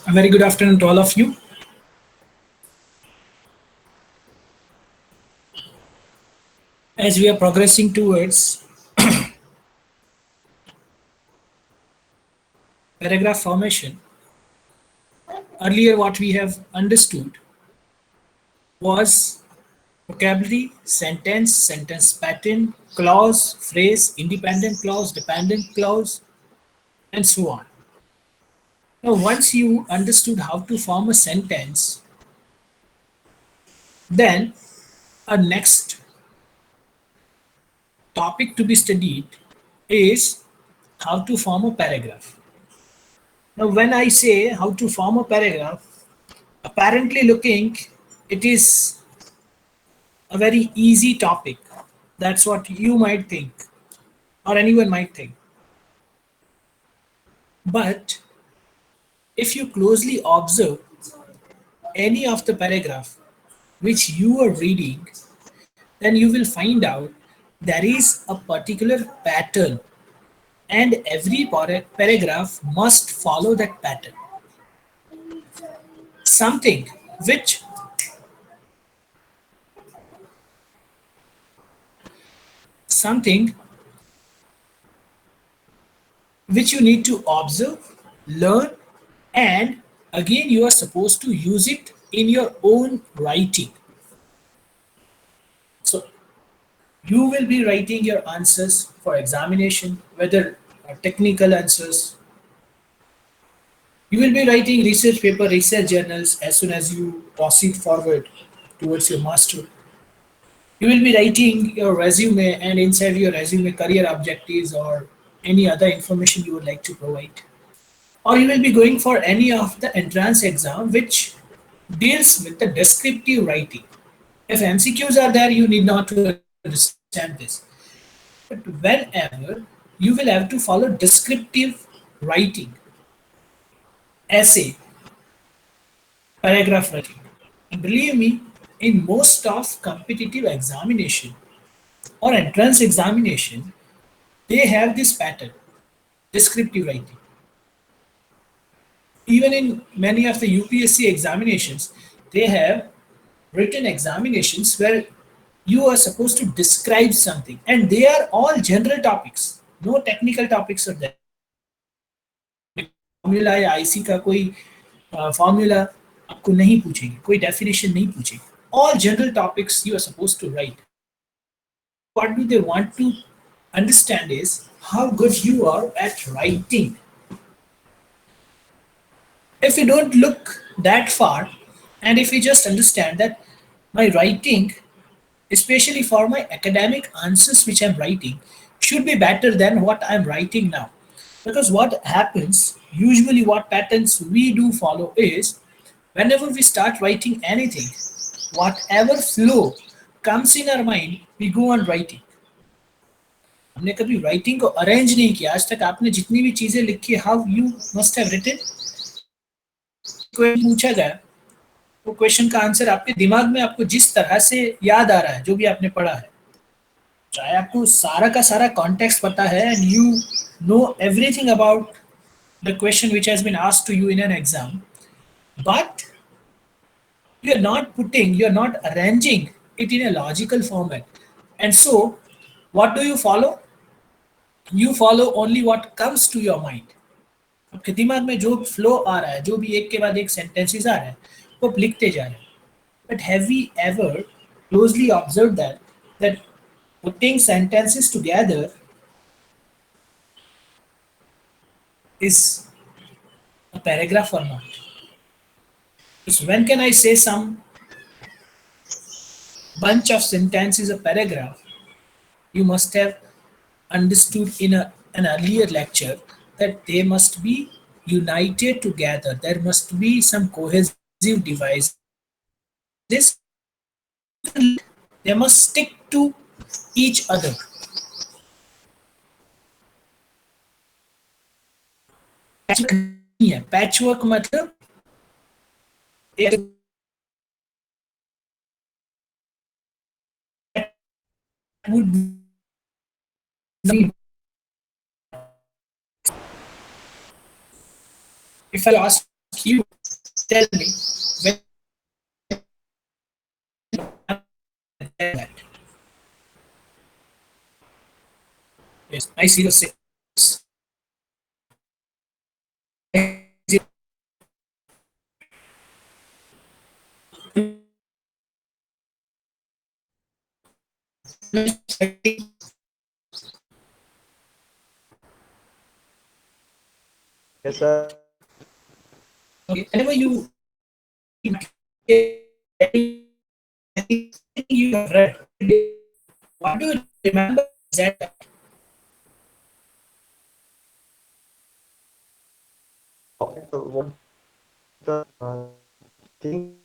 A very good afternoon to all of you. As we are progressing towards paragraph formation, earlier what we have understood was vocabulary, sentence, sentence pattern, clause, phrase, independent clause, dependent clause, and so on. Now, once you understood how to form a sentence, then a next topic to be studied is how to form a paragraph. Now, when I say how to form a paragraph, apparently looking, it is a very easy topic. That's what you might think, or anyone might think. But if you closely observe any of the paragraph which you are reading, then you will find out there is a particular pattern, and every paragraph must follow that pattern. Something which something which you need to observe, learn, and again you are supposed to use it in your own writing. So you will be writing your answers for examination, whether technical answers. You will be writing research paper, research journals as soon as you proceed forward towards your master. You will be writing your resume, and inside your resume, career objectives or any other information you would like to provide. Or you will be going for any of the entrance exam which deals with the descriptive writing. If MCQs are there, you need not to understand this. But whenever you will have to follow descriptive writing, essay, paragraph writing. And believe me, in most of competitive examination or entrance examination, they have this pattern, descriptive writing. Even in many of the UPSC examinations, they have written examinations where you are supposed to describe something, and they are all general topics, no technical topics are there. Formula या IC का कोई formula आपको नहीं पूछेंगे, कोई definition नहीं पूछेंगे. All general topics you are supposed to write. What do they want to understand is how good you are at writing. If we don't look that far, and if we just understand that my writing, especially for my academic answers which I'm writing, should be better than what I'm writing now. Because what happens, usually what patterns we do follow is whenever we start writing anything, whatever flow comes in our mind, we go on writing. हमने कभी writing को arrange नहीं किया आज तक. आपने जितनी भी चीजें लिखी, how you must have written, question पूछा जाए वो क्वेश्चन का आंसर आपके दिमाग में आपको जिस तरह से याद आ रहा है, जो भी आपने पढ़ा है, चाहे आपको सारा का सारा कॉन्टेक्स्ट पता है and you know everything about the question which has been asked to you in an exam, but you are not putting, you are not arranging it in a logical format. And so what do you follow? You follow only what comes to your mind. आपके दिमाग में जो flow आ रहा है, जो भी एक के बाद एक सेंटेंसेस आ रहा है, वो आप लिखते जा रहे हैं. But have we ever closely observe that putting sentences together is a paragraph or not? So when can I say some bunch of sentences a paragraph? You must have understood in an earlier lecture that they must be united together. There must be some cohesive devices. They must stick to each other. Patchwork मतलब would be, if I ask you tell me when that. Yes, I see the six. Yes, sir. Okay, whenever you anything you have read, what do you remember that? What the thing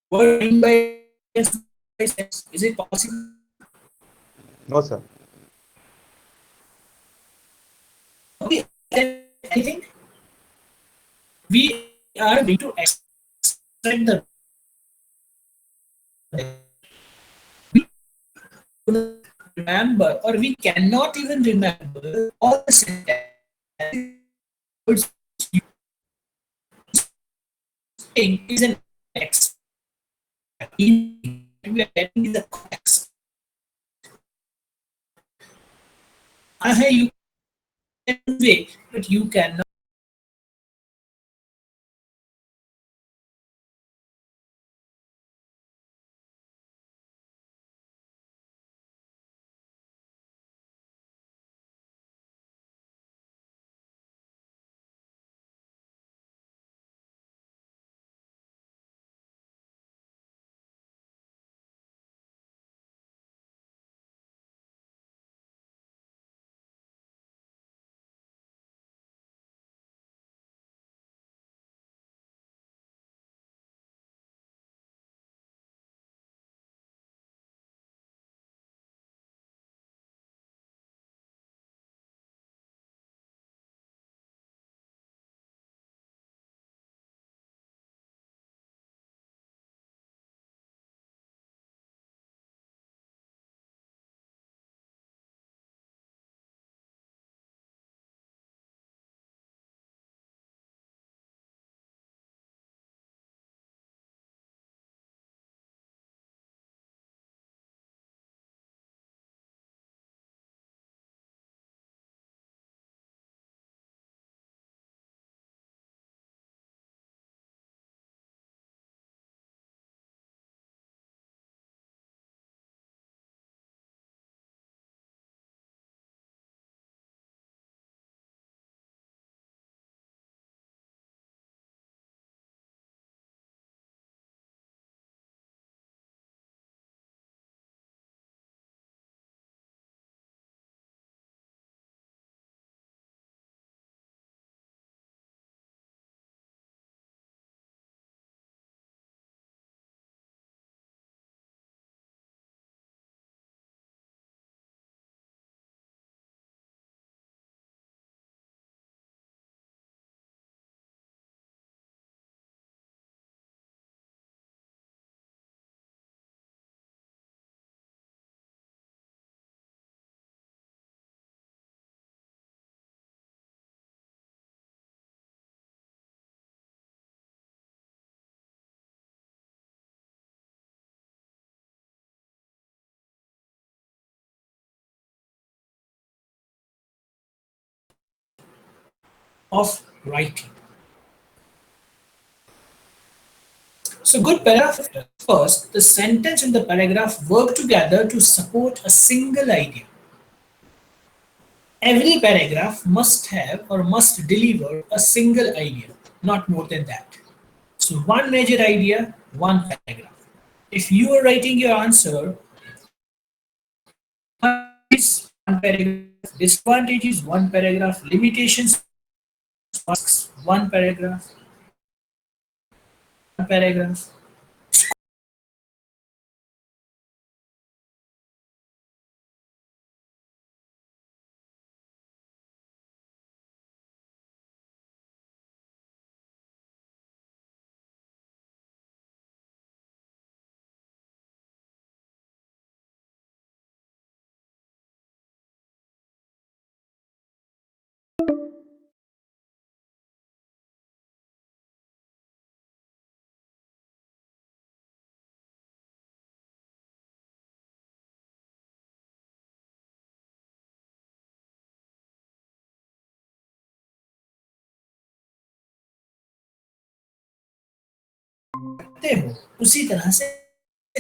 What mean by sense? Is it possible? no, sir. Okay, anything we are going to extract the remember or we cannot even remember all the sentences you think is an extract. We are getting the context. You can convey, but you cannot. Of writing. So good paragraph. First, the sentence and the paragraph work together to support a single idea. Every paragraph must have or must deliver a single idea, not more than that. So one major idea, one paragraph. If you are writing your answer, is one paragraph, disadvantages, one paragraph, limitations, one paragraph, one paragraph. हो उसी तरह से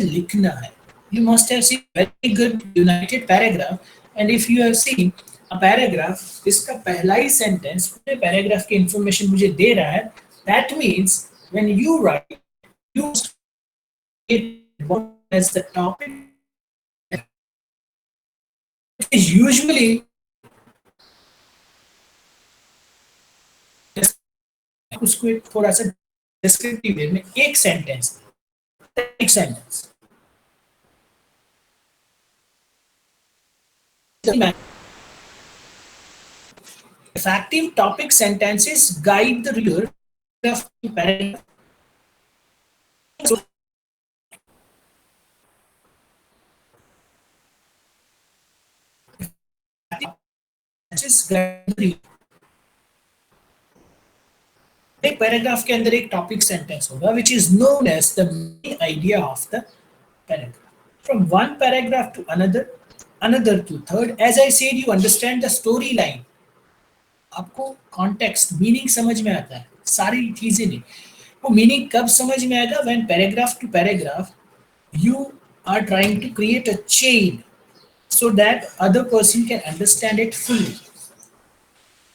लिखना है. You must have seen very good united paragraph, and if you have seen a paragraph इसका पहला ही sentence पूरे paragraph की इंफॉर्मेशन मुझे दे रहा है, that means when you write you must get what as the topic is usually उसको एक थोड़ा सा डिस्क्रिप्टिव वे में एक sentence effective topic sentences guide the reader of the paragraph. So, एक पैराग्राफ के अंदर एक टॉपिक सेंटेंस होगा which is known as the main idea of the paragraph. From one paragraph to another to third, as I said, you understand the storyline. आपको context meaning समझ में आता है, सारी चीजें नहीं. वो मीनिंग कब समझ में आएगा? When paragraph to paragraph you are trying to create a chain so that other person can understand it fully.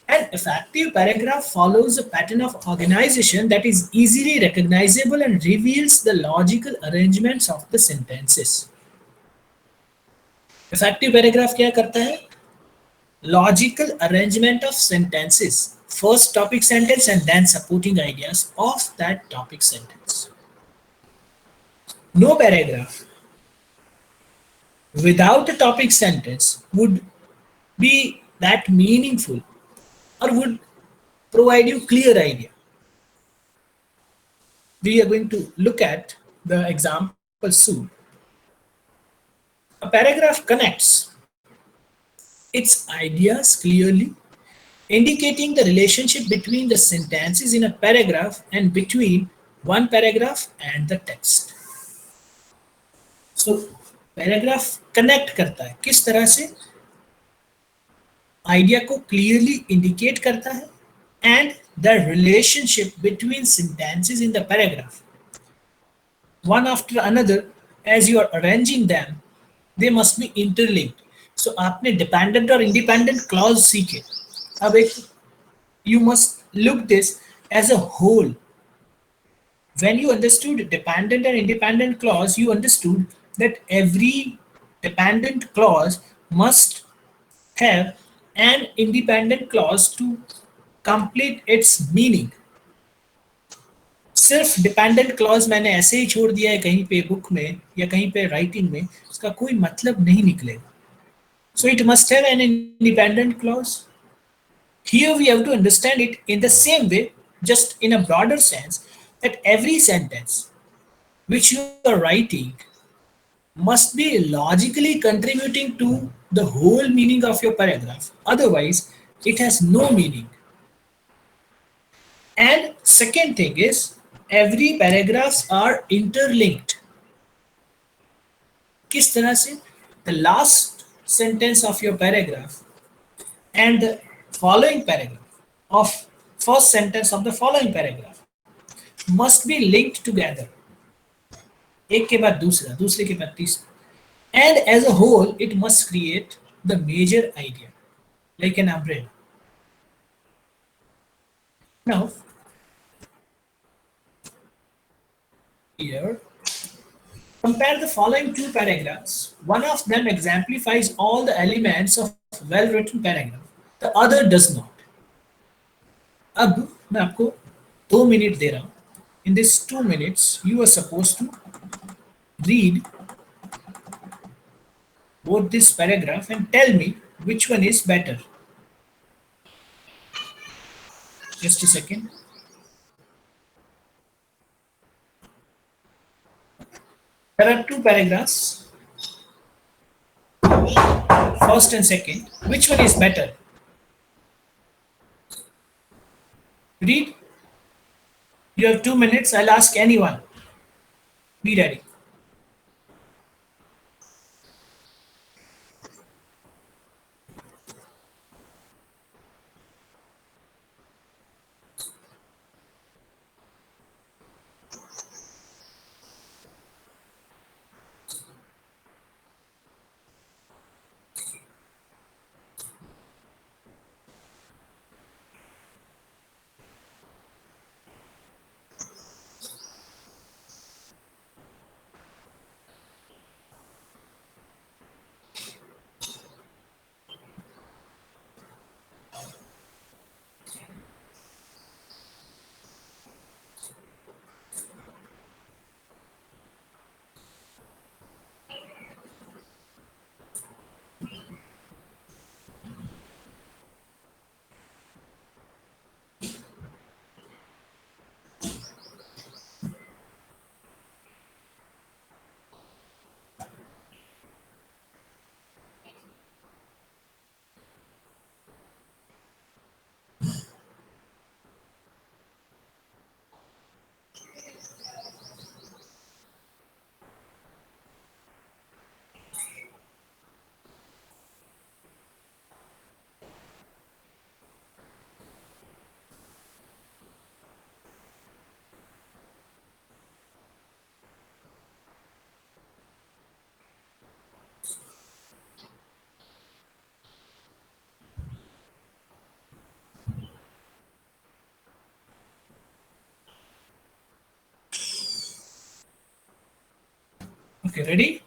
An effective paragraph follows a pattern of organization that is easily recognizable and reveals the logical arrangements of the sentences. Effective paragraph क्या करता है? Logical arrangement of sentences. First topic sentence and then supporting ideas of that topic sentence. No paragraph without a topic sentence would be that meaningful or would provide you clear idea. We are going to look at the example soon. A paragraph connects its ideas clearly, indicating the relationship between the sentences in a paragraph and between one paragraph and the text. So paragraph connect करता है किस तरह से? Idea को clearly indicate करता है and the relationship between sentences in the paragraph one after another as you are arranging them they must be interlinked. So आपने dependent और independent clause सीखे. अब एक you must look this as a whole. When you understood dependent and independent clause, you understood that every dependent clause must have an independent clause to complete its meaning. सिर्फ dependent clause मैंने ऐसे ही छोड़ दिया है कहीं पे book में या कहीं पे राइटिंग में, उसका कोई मतलब नहीं निकलेगा. So it must have an independent clause. Here we have to understand it in the same way, just in a broader sense, that every sentence which you are writing must be logically contributing to the whole meaning of your paragraph. Otherwise, it has no meaning. And second thing is, every paragraphs are interlinked. किस तरह से? The last sentence of your paragraph and the following paragraph of first sentence of the following paragraph must be linked together. एक के बाद दूसरा, दूसरे के बाद तीसरा. And as a whole, it must create the major idea, like an umbrella. Now, here, compare the following two paragraphs. One of them exemplifies all the elements of well-written paragraph. The other does not. अब मैं आपको 2 minute दे रहा हूँ. In this 2 minutes, you are supposed to read both this paragraph and tell me which one is better. Just a second. There are two paragraphs, first and second. Which one is better? Read. You have 2 minutes. I'll ask anyone. Be ready. Okay, ready?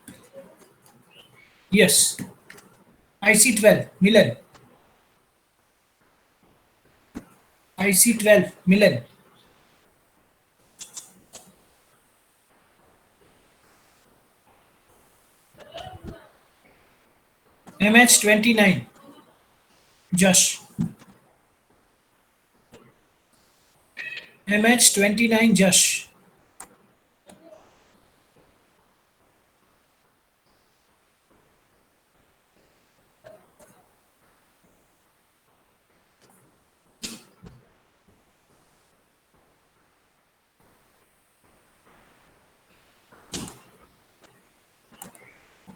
Yes. IC12, Milan. IC12, Milan. MH29, Josh. MH29, Josh.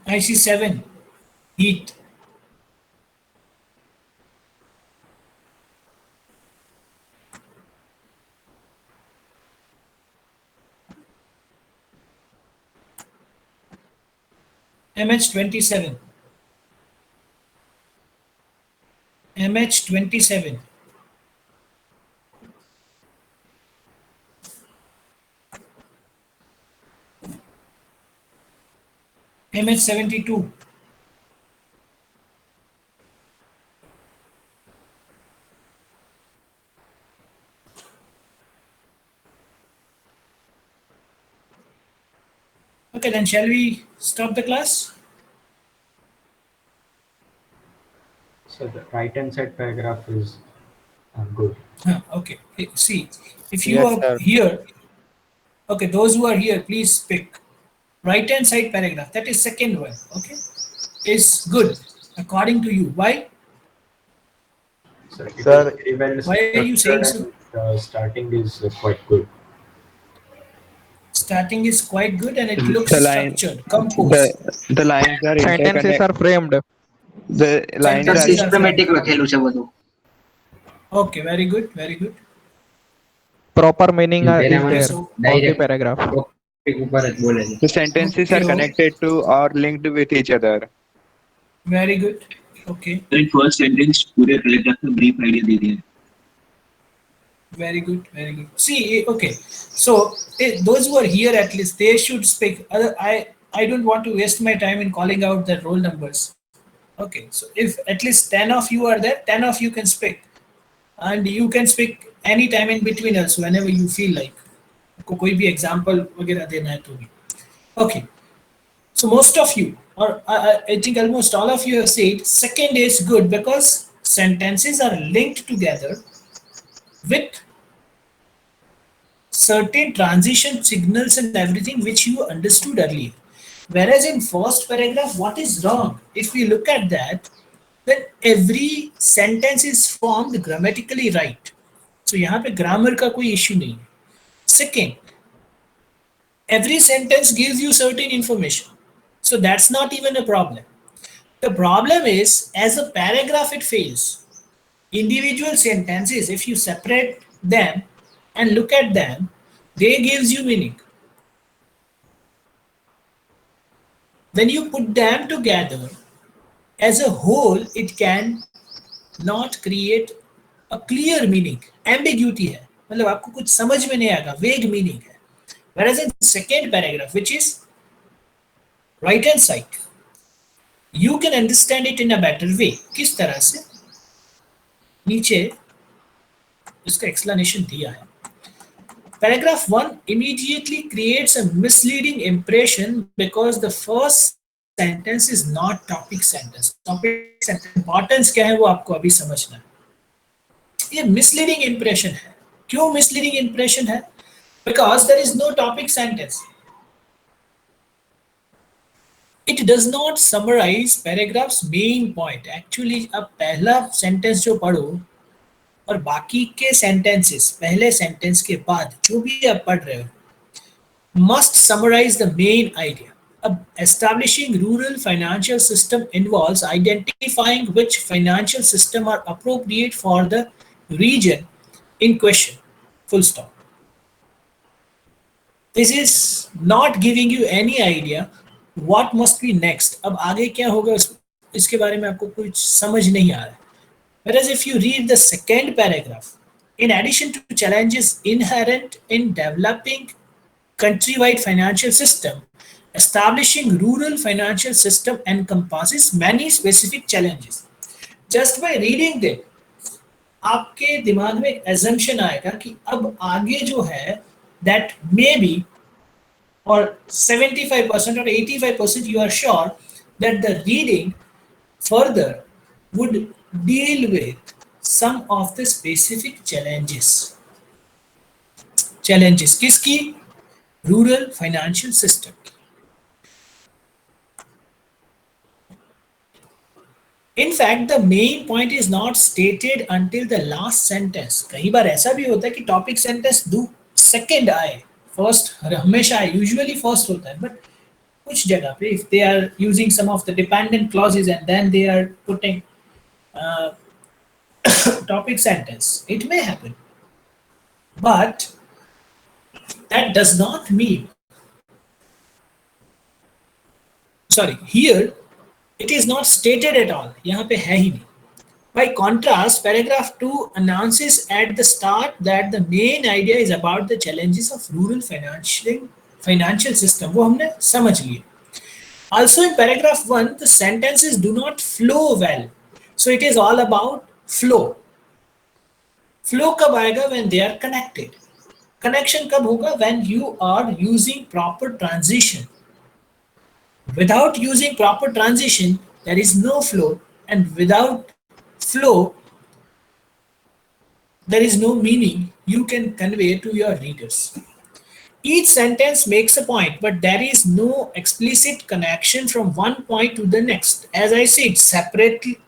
IC7, Heat. MH27. MH27. MH72. Okay, then shall we stop the class? So the right hand side paragraph is good. Okay. See, if you Yes, are sir. here, okay, those who are here, please pick right hand side paragraph. That is second one. Okay, is good according to you. Why? So it Sir, is very well Why are you saying structured so? and starting is quite good. Starting is quite good and it The looks line, structured, composed. the lines are Sentences interconnected. are framed. The lines Sentences are are framed. Systematic લખેલું છે બધું. Okay, very good, very good. Proper meaning is તેનામાં there So on the direct paragraph. Topic ઉપર જ બોલે છે. the sentences Okay, are connected to or linked with each other. very good. Okay, first sentence पूरे paragraph में brief idea दे दिया है. very good, very good. See, okay. So those who are here, at least they should speak. I don't want to waste my time in calling out the roll numbers. Okay, so if at least 10 of you are there, 10 of you can speak, and you can speak anytime in between us whenever you feel like. आपको कोई भी example वगैरह देना है तो भी. Okay, so most of you, or I think almost all of you have said second is good because sentences are linked together with certain transition signals and everything which you understood earlier. Whereas in first paragraph, what is wrong? If we look at that, then every sentence is formed grammatically right. So यहाँ पे grammar का कोई issue नहीं है. Second, every sentence gives you certain information. So that's not even a problem. The problem is, as a paragraph, it fails. Individual sentences, if you separate them and look at them, they gives you meaning. When you put them together as a whole, it can not create a clear meaning. Ambiguity है, मतलब आपको कुछ समझ में नहीं आएगा, vague meaning है. Whereas in second paragraph, which is right hand side, you can understand it in a better way. किस तरह से? नीचे इसका explanation दिया है. Paragraph 1 immediately creates a misleading impression because the first sentence is not topic sentence. Topic sentence importance क्या है वो आपको अभी समझना है. ये misleading impression है. क्यों misleading impression है? Because there is no topic sentence. It does not summarize paragraph's main point. Actually, अब पहला sentence जो पढ़ो और बाकी के sentences पहले sentence के बाद जो भी आप पढ़ रहे हो must summarize the main idea. अब establishing rural financial system involves identifying which financial system are appropriate for the region in question. Full stop. This is not giving you any idea what must be next. अब आगे क्या होगा इसके बारे में आपको कुछ समझ नहीं आ रहा है. Whereas if you read the second paragraph, in addition to challenges inherent in developing countrywide financial system, establishing rural financial system encompasses many specific challenges. Just by reading them, आपके दिमाग में एक assumption आएगा कि अब आगे जो है that maybe or 75% or 85% you are sure that the reading further would deal with some of the specific challenges. Challenges किसकी? Rural financial system. In fact, the main point is not stated until the last sentence. कई बार ऐसा भी होता है कि topic sentence second आए, first हमेशा आए, यूजुअली फर्स्ट होता है, बट कुछ जगह पे if they are using some of the dependent clauses and then they are putting topic sentence, it may happen, but that does not mean, sorry, here it is not stated at all, यहाँ पे है ही नहीं. By contrast, paragraph 2 announces at the start that the main idea is about the challenges of rural financial system. वो हमने समझ लिए. Also in paragraph 1, the sentences do not flow well. So it is all about flow. Flow कब आएगा? When they are connected. Connection कब होगा? When you are using proper transition. Without using proper transition, there is no flow, and without flow, there is no meaning you can convey to your readers. Each sentence makes a point, but there is no explicit connection from one point to the next. As I said, separately,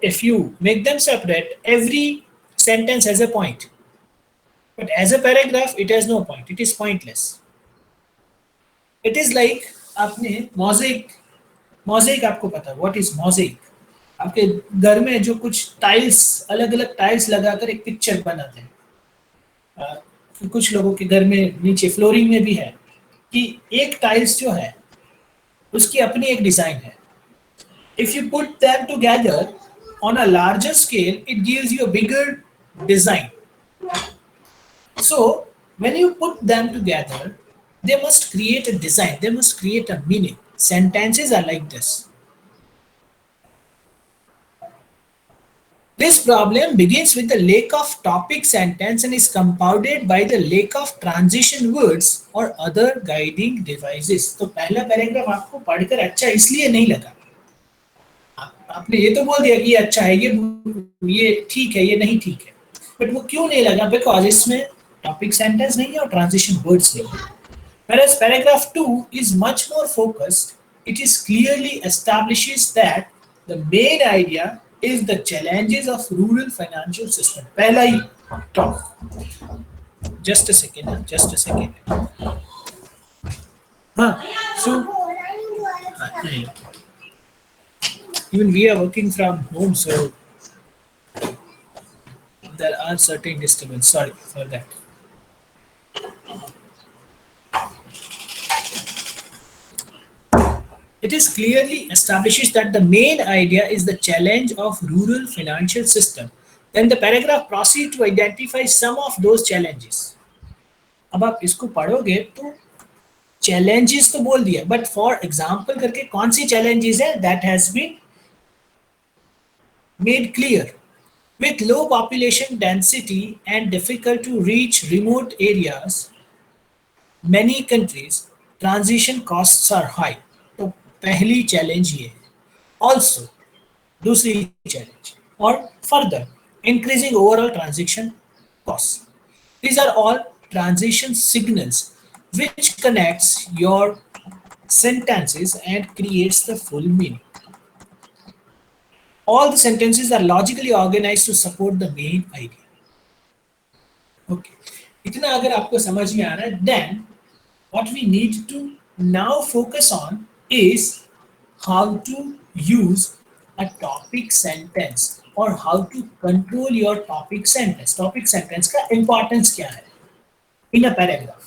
if you make them separate, every sentence has a point. But as a paragraph, it has no point. It is pointless. It is like आपने mosaic आपको पता है what is mosaic? आपके घर में जो कुछ tiles, अलग अलग टाइल्स लगाकर एक पिक्चर बनाते हैं. कुछ लोगों के घर में नीचे फ्लोरिंग में भी है कि एक टाइल्स जो है उसकी अपनी एक डिजाइन है. If you put them together on a larger scale, it gives you a bigger design. So when you put them together, they must create a design, they must create a meaning. Sentences are like this. This problem begins with the lack of topic sentence and is compounded by the lack of transition words or other guiding devices. तो पहला paragraph आपको पढ़कर अच्छा इसलिए नहीं लगा. आपने ये तो बोल दिया कि ये अच्छा है, ये ठीक है, ये नहीं ठीक है, बट वो क्यों नहीं लगा? बिकॉज इसमें टॉपिक सेंटेंस नहीं है और ट्रांजिशन वर्ड्स नहीं है. Whereas paragraph 2 is much more focused, it is clearly establishes that the main idea is the challenges of rural financial system. पहला ही talk. Just a second. So even we are working from home, so there are certain disturbance. Sorry for that. It is clearly establishes that the main idea is the challenge of rural financial system. Then the paragraph proceeds to identify some of those challenges. अब आप इसको पढ़ोगे तो challenges तो बोल दिया, but for example करके कौन सी challenges है? That has been made clear. With low population density and difficult to reach remote areas, many countries, transition costs are high. पहली चैलेंज ये है. ऑल्सो दूसरी चैलेंज, और further increasing overall transaction cost. These are all transition signals which connects your sentences and creates the full meaning. All the sentences are logically organized to support the main idea. Okay, इतना अगर आपको समझ में आ रहा है, then what we need to now focus on is how to use a topic sentence or how to control your topic sentence. Topic sentence का importance क्या है in a paragraph?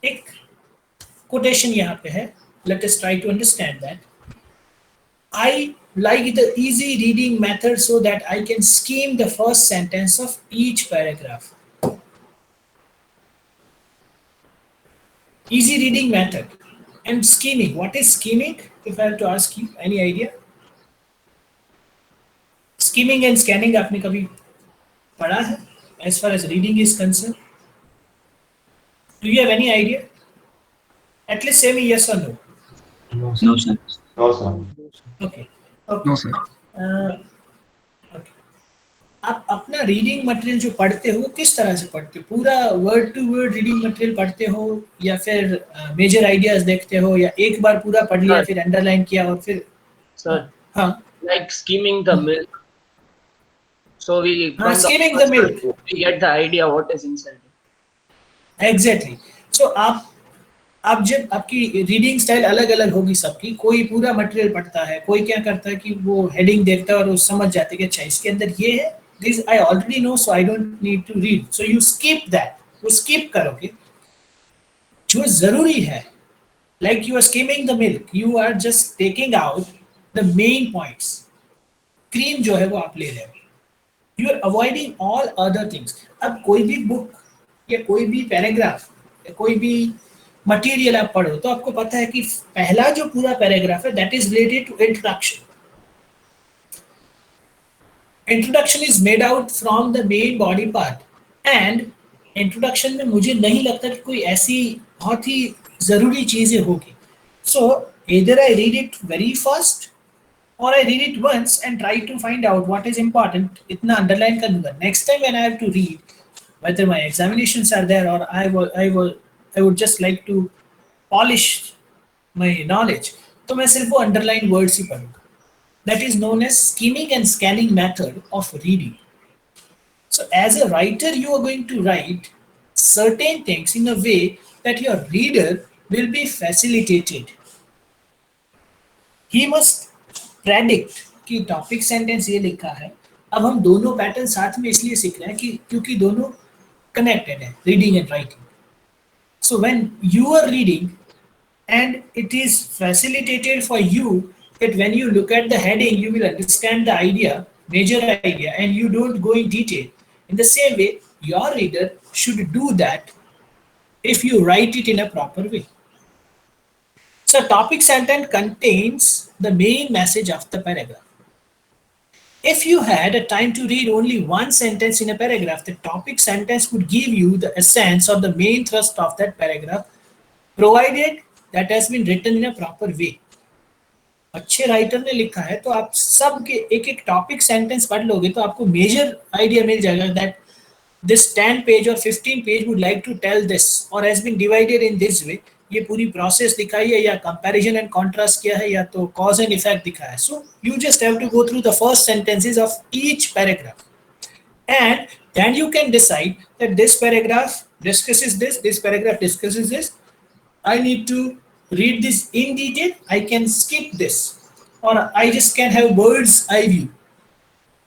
एक quotation यहाँ पे है. Let us try to understand that. I like the easy reading method so that I can skim the first sentence of each paragraph. easy reading method and scheming. What is scheming? If I have to ask you, any idea? Scheming and scanning आपने कभी पढ़ा है? As far as reading is concerned, do you have any idea? At least say me yes or no. No, sir. No, sir. No, sir. Okay. Okay. No, sir. Okay. आप अपना reading material जो पढ़ते हो किस तरह से पढ़ते हो? पूरा word to word reading material पढ़ते हो या फिर मेजर आइडियाज देखते हो या एक बार पूरा पढ़ लिया फिर अंडरलाइन किया और फिर Sir, हाँ like skimming the milk. So we from skimming the first milk. we get the idea what is inside. Exactly. So आप जब आपकी रीडिंग स्टाइल अलग अलग होगी सबकी, कोई पूरा मटेरियल पढ़ता है, कोई क्या करता है कि वो हेडिंग देखता है और वो समझ जाते हैं कि अच्छा इसके अंदर ये है, this I already know so I don't need to read, so you skip that, वो स्किप करोगे जो जरूरी है. Like you are skimming the milk, you are just taking out the main points. Cream जो है वो आप ले रहे हो, you are avoiding all other things. अब कोई भी बुक या कोई भी पैराग्राफ या कोई भी मटेरियल आप पढ़ो तो आपको पता है कि पहला जो पूरा पैराग्राफ है that is related to introduction. Introduction is made out from the main body part and introduction में मुझे नहीं लगता कि कोई ऐसी बहुत ही जरूरी चीजें होगी. सो either I read it very fast or I read it once and try to find out what is important. इतना underline कर दूंगा. Next time when I have to read, whether my examinations are there or I would just like to polish my knowledge, तो मैं सिर्फ वो underline words ही पढ़ूंगा. That is known as skimming and scanning method of reading. So as a writer, you are going to write certain things in a way that your reader will be facilitated. He must predict कि topic sentence ये लिखा है. अब हम दोनों pattern साथ में इसलिए सीख रहे हैं कि क्योंकि दोनों कनेक्टेड है, reading and writing. So when you are reading and it is facilitated for you that when you look at the heading you will understand the idea, major idea, and you don't go in detail. In the same way, your reader should do that if you write it in a proper way. So topic sentence contains the main message of the paragraph. If you had a time to read only one sentence in a paragraph, the topic sentence would give you the essence or the main thrust of that paragraph, provided that has been written in a proper way. अच्छे writer ने लिखा है तो आप सब के एक एक टॉपिक सेंटेंस पढ़ लोगे तो आपको मेजर आइडिया मिल जाएगा दैट दिस 10 पेज और 15 page would like to tell this और has been divided in this way. ये पूरी प्रोसेस दिखाई है या कंपैरिजन एंड कॉन्ट्रास्ट किया है या तो कॉज एंड इफेक्ट दिखाया है. So you just have to go through the first sentences of each paragraph and then you can decide that this paragraph discusses this paragraph discusses this. I need to read this in detail, I can skip this, or I just can have bird's eye view,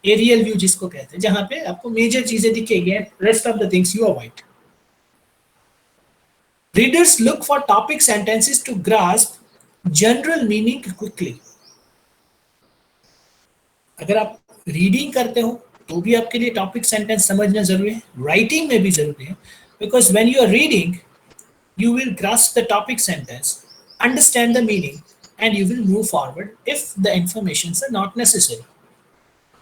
aerial view जिसको कहते हैं, जहाँ पे आपको major चीजें दिखेगी, rest of the things you avoid. Readers look for topic sentences to grasp general meaning quickly. अगर आप रीडिंग करते हो तो भी आपके लिए टॉपिक सेंटेंस समझना जरूरी है, राइटिंग में भी जरूरी है, because when you are reading you will grasp the topic sentence, understand the meaning, and you will move forward if the informations are not necessary.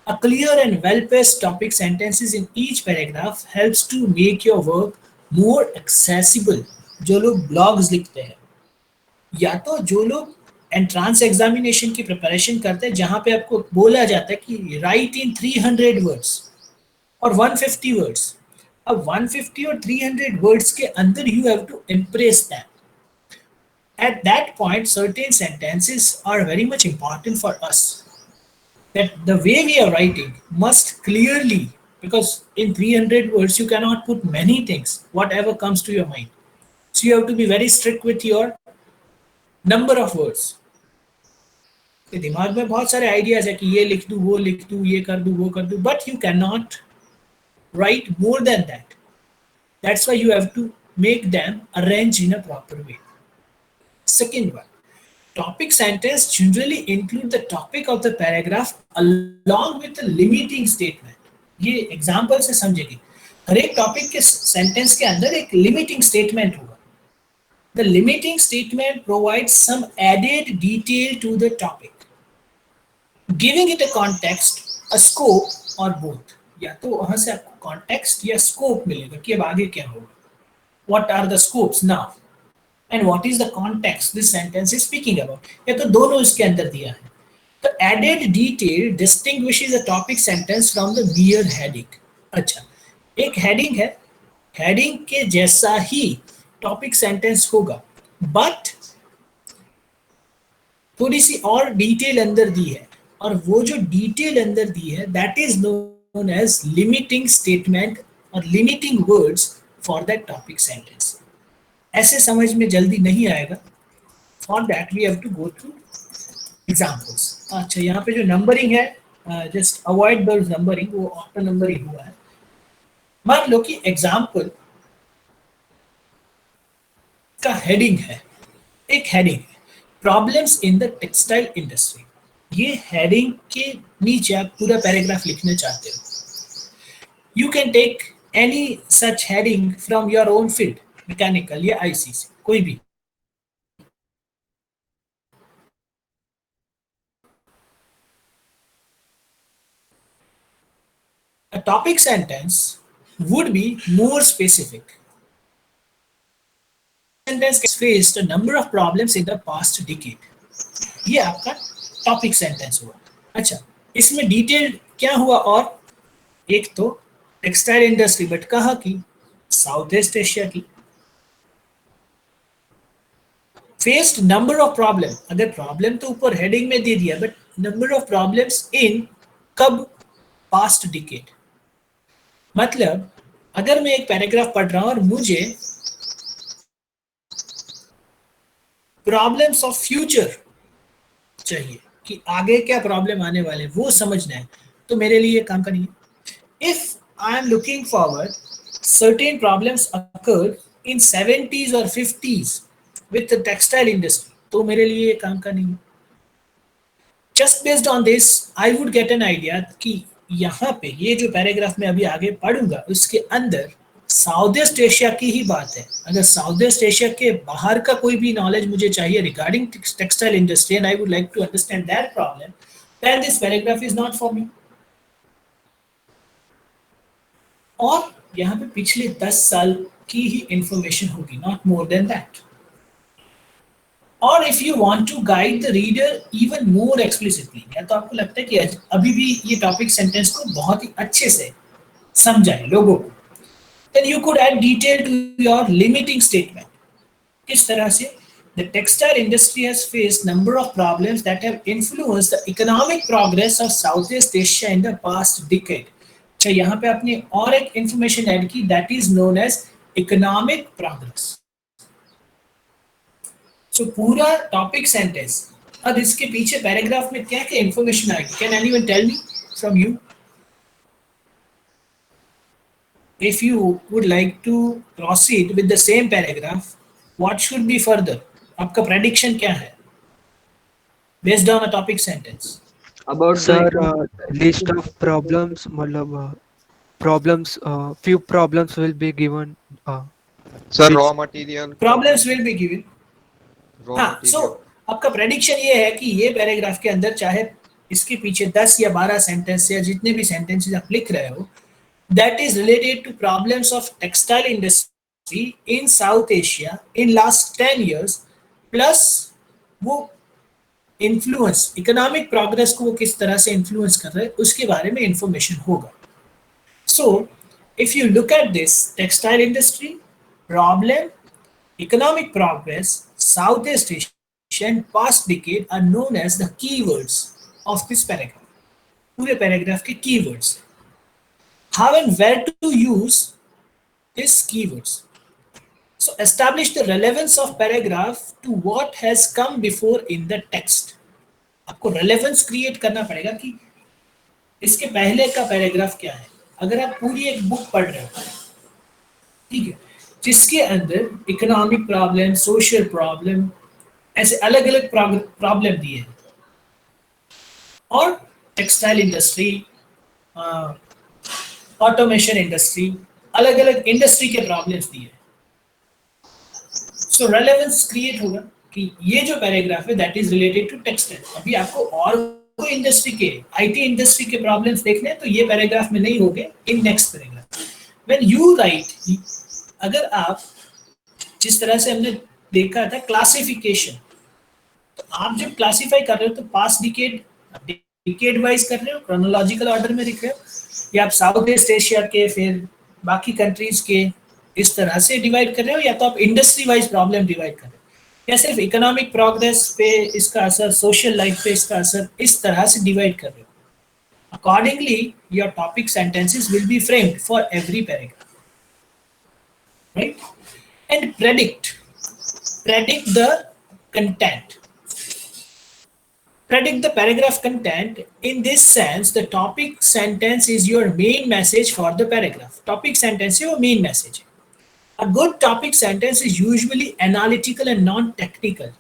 A clear and well-paced topic sentences in each paragraph helps to make your work more accessible. जो लोग blogs लिखते हैं या तो जो लोग entrance examination की preparation करते हैं जहाँ पे आपको बोला जाता है कि राइट इन 300 वर्ड्स और 150 वर्ड्स. अब 150 और 300 वर्ड्स के अंदर you have to impress them. At that point, certain sentences are very much important for us. That the way we are writing must clearly, because in 300 words you cannot put many things, whatever comes to your mind. So you have to be very strict with your number of words. दिमाग में बहुत सारे ideas है कि ये लिख दूँ, वो लिख दूँ, ये कर दूँ, वो कर दूँ, but you cannot write more than that. That's why you have to make them arranged in a proper way. Second one, topic sentence generally include the topic of the paragraph along with the limiting statement. ये example से समझेगी. हर एक topic के sentence के अंदर एक limiting statement होगा. The limiting statement provides some added detail to the topic, giving it a context, a scope or both. या तो वहां से आपको context या scope मिलेगा कि अब आगे क्या होगा. What are the scopes now? And what is the context this sentence is speaking about? या तो दोनों इसके अंदर दिया है. The added detail distinguishes a topic sentence from the mere heading. अच्छा, एक heading है, heading के जैसा ही topic sentence होगा, but थोड़ी सी और डिटेल अंदर दी है, और वो जो डिटेल अंदर दी है that is known as limiting statement or limiting words for that topic sentence. ऐसे समझ में जल्दी नहीं आएगा. For that we have to go through examples. अच्छा, यहाँ पे जो नंबरिंग है, just avoid those numbering, वो ऑटो नंबरिंग हुआ है. मान लो कि एग्जाम्पल का हेडिंग है, एक हेडिंग है, problems in the textile industry. ये हेडिंग के नीचे आप पूरा पैराग्राफ लिखना चाहते हो. You can take any such heading from your own field, mechanical या आईसीसी, कोई भी. A topic sentence would be more specific. Sentence has faced a number of problems in the past decade. ये आपका topic sentence हुआ. अच्छा, इसमें detail क्या हुआ? और एक तो टेक्सटाइल इंडस्ट्री, बट कहाँ की? साउथ ईस्ट एशिया की. फेस्ड नंबर ऑफ प्रॉब्लम, अगर प्रॉब्लम तो ऊपर हेडिंग में दे दिया, but number of problems in कब? Past decade. मतलब अगर मैं एक पैराग्राफ पढ़ रहा हूं और मुझे प्रॉब्लम्स ऑफ फ्यूचर चाहिए कि आगे क्या प्रॉब्लम आने वाले, वो समझना है, तो मेरे लिए काम का नहीं है. If I am looking forward, certain problems occurred in 70s और 50s with the textile industry, तो मेरे लिए ये काम का नहीं है. Just based on this I would get an idea कि यहाँ पे ये जो पैराग्राफ में अभी आगे पढ़ूंगा उसके अंदर साउथ ईस्ट एशिया की ही बात है. अगर साउथ ईस्ट एशिया के बाहर का कोई भी नॉलेज मुझे चाहिए regarding textile industry and I would like to understand that problem, then this paragraph is not for me. और यहाँ पे पिछले 10 साल की ही इंफॉर्मेशन होगी, नॉट मोर देन दैट. और if you want to guide the reader even more explicitly, या तो आपको लगता है कि अभी भी ये टॉपिक सेंटेंस को बहुत ही अच्छे से समझाए लोगों को, then you could add detail to your limiting statement. किस तरह से? The textile industry has faced number of problems that have influenced the economic progress of Southeast Asia in the past decade. अच्छा, यहाँ पे आपने और एक इंफॉर्मेशन ऐड की, that is known as economic progress. So पूरा टॉपिक सेंटेंस, अब इसके पीछे पैराग्राफ में क्या क्या इंफॉर्मेशन आएगी? Can anyone tell me from you? If you would like to proceed with the same paragraph, what should be further? आपका prediction क्या है? Based on a topic sentence. About Sir, the list of problems, मतलब problems, few problems will be given. Sir, raw material. Problems will be given. Raw हाँ, material. so आपका prediction ये है कि ये पैराग्राफ के अंदर चाहे इसके पीछे 10 या 12 सेंटेंस या जितने भी सेंटेंसेस आप लिख रहे हो, that is related to problems of textile industry in South Asia in last 10 years, plus वो influence, economic progress को वो किस तरह से influence कर रहे हैं उसके बारे में information होगा. So if you look at this, textile industry, problem, economic progress, Southeast Asia and past decade are known as the keywords of this paragraph. पूरे पैराग्राफ के keywords. How and where to use these keywords? So establish the relevance of paragraph to what has come before in the text. आपको relevance create करना पड़ेगा कि इसके पहले का paragraph क्या है. अगर आप पूरी एक बुक पढ़ रहे हो, ठीक है, जिसके अंदर इकोनॉमिक प्रॉब्लम, सोशल प्रॉब्लम, ऐसे अलग अलग प्रॉब्लम दिए हैं, और टेक्सटाइल इंडस्ट्री, ऑटोमेशन इंडस्ट्री, अलग अलग इंडस्ट्री के प्रॉब्लम्स दिए. सो रेलेवेंस क्रिएट होगा कि ये जो पैराग्राफ है that is related to textile. अभी आपको और कोई इंडस्ट्री के, आईटी इंडस्ट्री के प्रॉब्लम्स देखने हैं तो ये पैराग्राफ में नहीं होंगे, in next paragraph. When you right, अगर आप जिस तरह से हमने देखा था क्लासिफिकेशन, तो आप जब क्लासिफाई कर रहे हो तो पास्ट डिकेड वाइज कर रहे हो, क्रोनोलॉजिकल ऑर्डर में लिख रहे हो, या आप साउथ ईस्ट एशिया के फिर बाकी कंट्रीज के इस तरह से डिवाइड कर रहे हो, या तो आप इंडस्ट्री वाइज प्रॉब्लम डिवाइड कर रहे हो, या सिर्फ इकोनॉमिक प्रोग्रेस पे इसका असर, सोशल लाइफ पे इसका असर, इस तरह से डिवाइड कर रहे हो। Accordingly your topic sentences will be framed for every paragraph, right? And predict the content. Predict the paragraph content. In this sense, the topic sentence is your main message for the paragraph. Topic sentence is your main message. A good topic sentence is usually analytical and non-technical.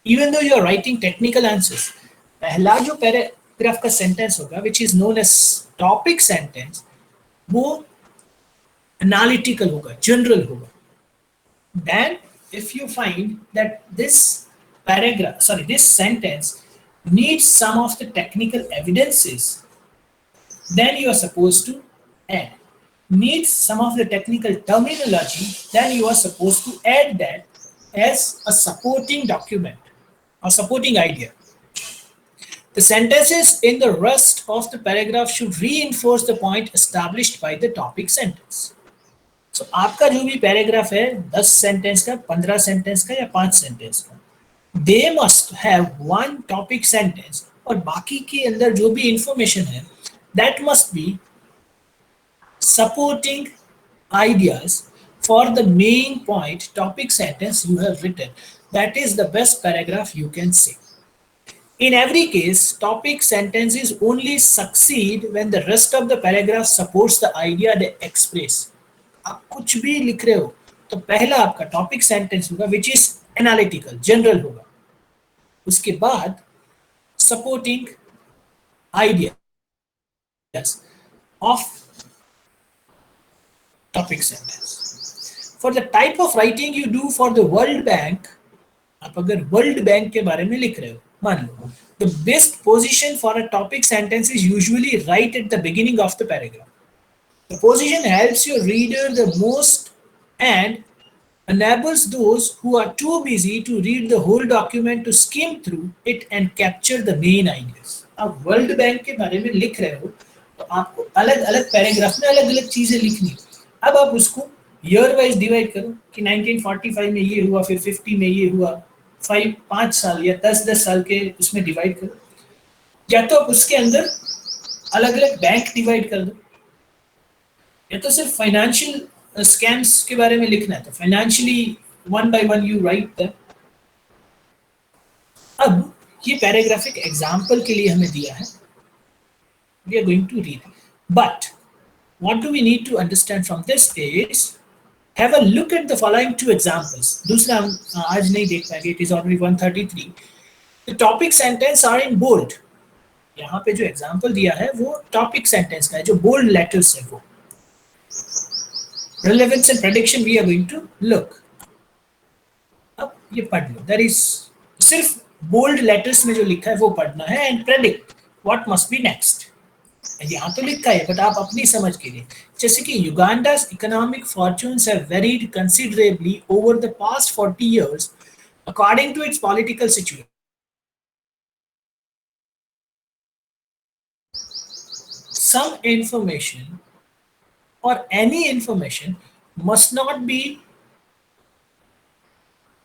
Even though you are writing technical answers, पहला जो paragraph का sentence होगा, which is known as topic sentence, वो analytical होगा, general होगा. Then if you find that this sentence needs some of the technical evidences, then you are supposed to add. Needs some of the technical terminology, then you are supposed to add that as a supporting document or supporting idea. The sentences in the rest of the paragraph should reinforce the point established by the topic sentence. So, आपका जो भी paragraph है 10 sentence का, 15 sentence का या 5 sentence का, they must have one topic sentence, और बाकी के अंदर जो भी इंफॉर्मेशन है that must be supporting ideas for the main point topic sentence you have written. That is the best paragraph you can say. In every case, topic sentences only succeed when the rest of the paragraph supports the idea they express. आप कुछ भी लिख रहे हो तो पहला आपका topic sentence होगा विच इज एनालिटिकल, जनरल होगा, उसके बाद supporting ideas of topic sentence. For the type of writing you do for the world bank, आप अगर वर्ल्ड बैंक के बारे में लिख रहे हो, मान लो, the best position for a topic sentence is usually right at the beginning of the paragraph. The position helps your reader the most and enables those who are too busy to read the whole document to skim through it and capture the main ideas. आप world bank के बारे में लिख रहे हो तो आपको अलग अलग पैराग्राफ में अलग अलग चीजें लिखनी है. अब आप उसको ईयर वाइज डिवाइड करो कि 1945 में ये हुआ, फिर 50 में ये हुआ, 5 साल या 10 साल के उसमें डिवाइड करो, या तो आप उसके अंदर अलग अलग बैंक डिवाइड कर दो, या तो सिर्फ फाइनेंशियल स्कैम्स के बारे में लिखना है तो financially one by one you write that. अब ये पैराग्राफिक एग्जांपल के लिए हमें दिया है, we are going to read, but what do we need to understand from this is have a look at the following 2 examples. दूसरा हम आज नहीं देख पाएंगे, it is already 133. The topic sentence are in bold. यहाँ पे जो example दिया है वो टॉपिक सेंटेंस का है, जो बोल्ड लेटर्स है वो. Relevance and prediction we are going to look. अब ये पढ़ लो, that is सिर्फ bold letters में जो लिखा है वो पढ़ना है, and predict what must be next. यहाँ तो लिखा है बट आप अपनी समझ के लिए, जैसे कि Uganda's economic fortunes have varied considerably over the past 40 years according to its political situation. Some information or any information must not be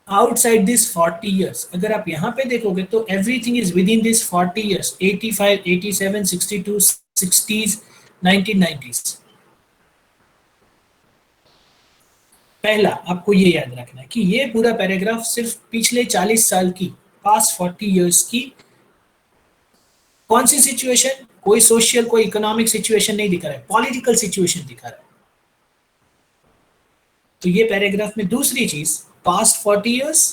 outside this 40 years. अगर आप यहाँ पे देखोगे तो everything is within this 40 years, 85, 87, 62, 60s, 1990s. पहला आपको ये याद रखना है कि ये पूरा पैराग्राफ सिर्फ पिछले 40 साल की, पास्ट 40 years की कौन सी सिचुएशन, कोई सोशल कोई इकोनॉमिक सिचुएशन नहीं दिखा रहा है, पॉलिटिकल सिचुएशन दिखा रहा है. तो ये पैराग्राफ में दूसरी चीज, past 40 years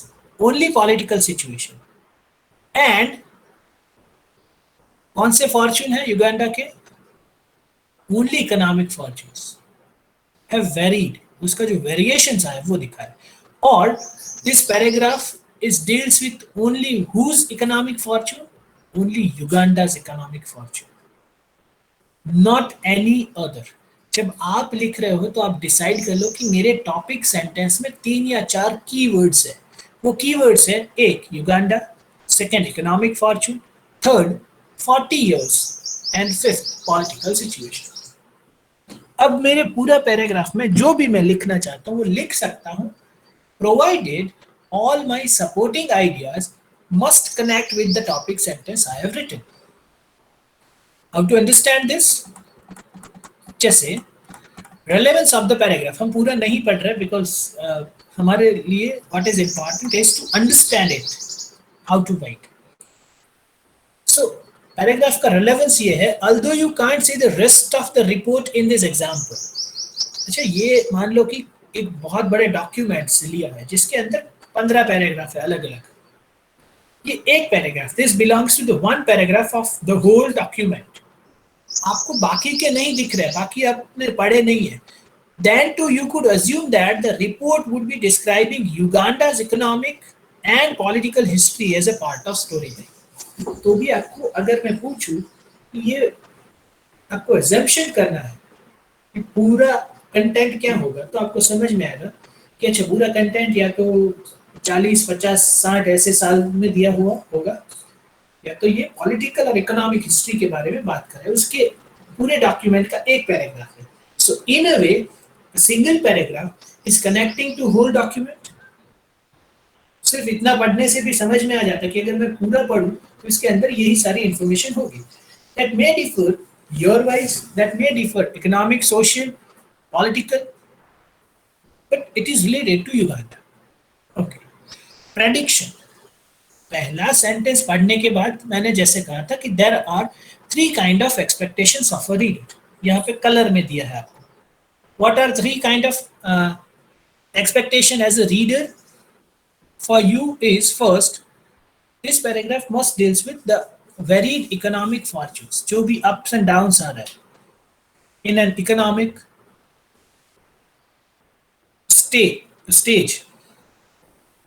only political situation, and कौन से फॉर्च्यून है युगांडा के, only economic fortunes have varied, उसका जो वेरिएशंस आए वो दिखा है. or this paragraph is deals with only whose economic fortune? Only Uganda's economic fortune, not any other. जब आप लिख रहे हो तो आप डिसाइड कर लो कि मेरे टॉपिक सेंटेंस में 3 या 4 कीवर्ड्स है. वो कीवर्ड्स है, एक Uganda, second economic Fortune, third 40 years and fifth political situation. अब मेरे पूरा पैराग्राफ में जो भी मैं लिखना चाहता हूँ वो लिख सकता हूँ, provided all my supporting ideas must connect with the topic sentence I have written. How to understand this? जैसे relevance of the paragraph हम पूरा नहीं पढ़ रहे because हमारे लिए what is important is to understand it, how to write. So paragraph का relevance ये है, although you can't see the rest of the report in this example. अच्छा, ये मान लो कि एक बहुत बड़े डॉक्यूमेंट से लिया है जिसके अंदर 15 पैराग्राफ है अलग अलग. ये एक paragraph, this belongs to the one paragraph of the whole document. आपको बाकी के नहीं दिख रहे, बाकी आपने पढ़े नहीं है. Then too you could assume that the report would be describing Uganda's economic and political history as a part of storyline. तो भी आपको अगर मैं पूछूं कि ये आपको assumption करना है कि पूरा कंटेंट क्या होगा, तो आपको समझ में आएगा कि अच्छा पूरा कंटेंट या तो 40, 50, 60 ऐसे साल में दिया हुआ होगा, या तो ये पॉलिटिकल और इकोनॉमिक हिस्ट्री के बारे में बात कर रहे हैं. उसके पूरे डॉक्यूमेंट का एक पैराग्राफ है. So in a way single paragraph is connecting to whole document. सिर्फ इतना पढ़ने से भी समझ में आ जाता है कि अगर मैं पूरा पढ़ूं तो इसके अंदर यही सारी इंफॉर्मेशन होगी. That may differ year wise, that may differ economic, social, political, but it is related to Uganda. Okay, prediction. पहला सेंटेंस पढ़ने के बाद मैंने जैसे कहा था कि there are 3 kind of expectations of a reader. यहाँ पे कलर में दिया है आपको. What are 3 kind of expectation as a reader for you is, first, this paragraph must deals with the varied economic fortunes, जो भी ups and downs आ रहा है in an economic stage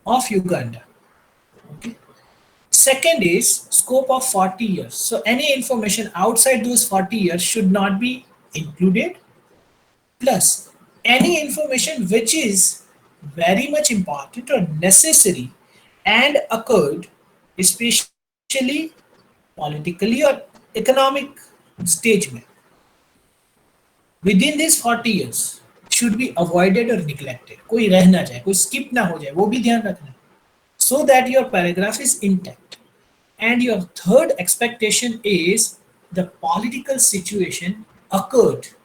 of Uganda. Okay. Second is scope of 40 years. So any information outside those 40 years should not be included. Plus any information which is very much important or necessary and occurred especially politically or economic stage में within these 40 years should be avoided or neglected. कोई रह ना जाए, कोई skip ना हो जाए, वो भी ध्यान रखना, so that your paragraph is intact. And your third expectation is the political situation occurred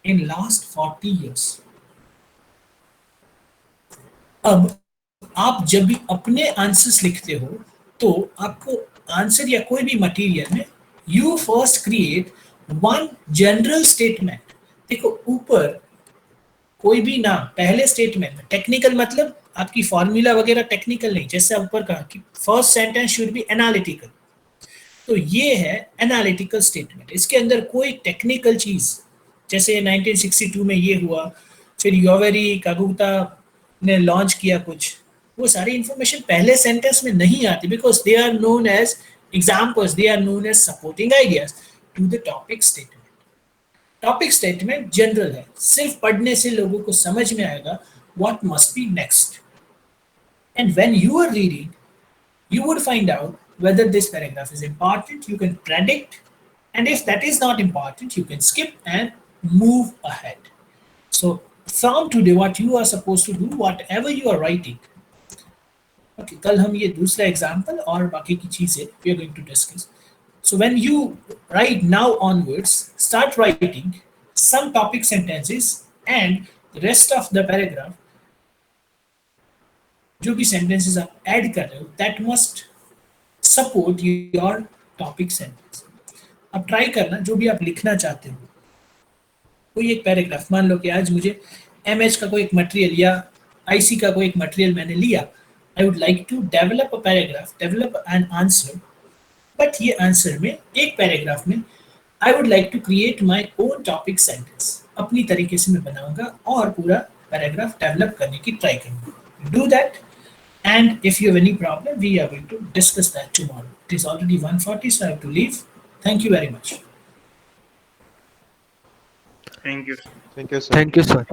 in last 40 years. अब आप जब भी अपने आंसर्स लिखते हो तो आपको आंसर या कोई भी मटेरियल में you first create one general statement. देखो ऊपर कोई भी नाम पहले स्टेटमेंट में, टेक्निकल मतलब आपकी फॉर्मूला वगैरह टेक्निकल नहीं, जैसे ऊपर कहा कि first sentence should be analytical, तो ये है एनालिटिकल स्टेटमेंट. इसके अंदर कोई टेक्निकल चीज, जैसे 1962 में ये हुआ, फिर योवेरी कागुता ने लॉन्च किया कुछ, वो सारी इंफॉर्मेशन पहले सेंटेंस में नहीं आती because they are known as examples, they are known as supporting ideas to the topic statement. Topic statement general है, सिर्फ पढ़ने से लोगों को समझ में आएगा what must be next. And when you are reading, you would find out whether this paragraph is important, you can predict, and if that is not important, you can skip and move ahead. So from today, what you are supposed to do, whatever you are writing, okay, कल हम ये दूसरा example और बाकी की चीजें we are going to discuss. So when you write now onwards, start writing some topic sentences and the rest of the paragraph, जो भी sentences आप add कर रहे हो, that must support your topic sentence. अब try करना, जो भी आप लिखना चाहते हो, कोई एक पैराग्राफ, मान लो कि आज मुझे MH का कोई एक मटेरियल या IC का कोई एक मटेरियल मैंने लिया, I would like to develop a paragraph, develop an answer, but ये आंसर में एक पैराग्राफ में I would like to create my own topic sentence. अपनी तरीके से मैं बनाऊंगा और पूरा पैराग्राफ डेवलप करने की ट्राई करूंगा. Do that. And if you have any problem, we are going to discuss that tomorrow. It is already 1:40, so I have to leave. Thank you very much. Thank you. Thank you, sir. Thank you, sir.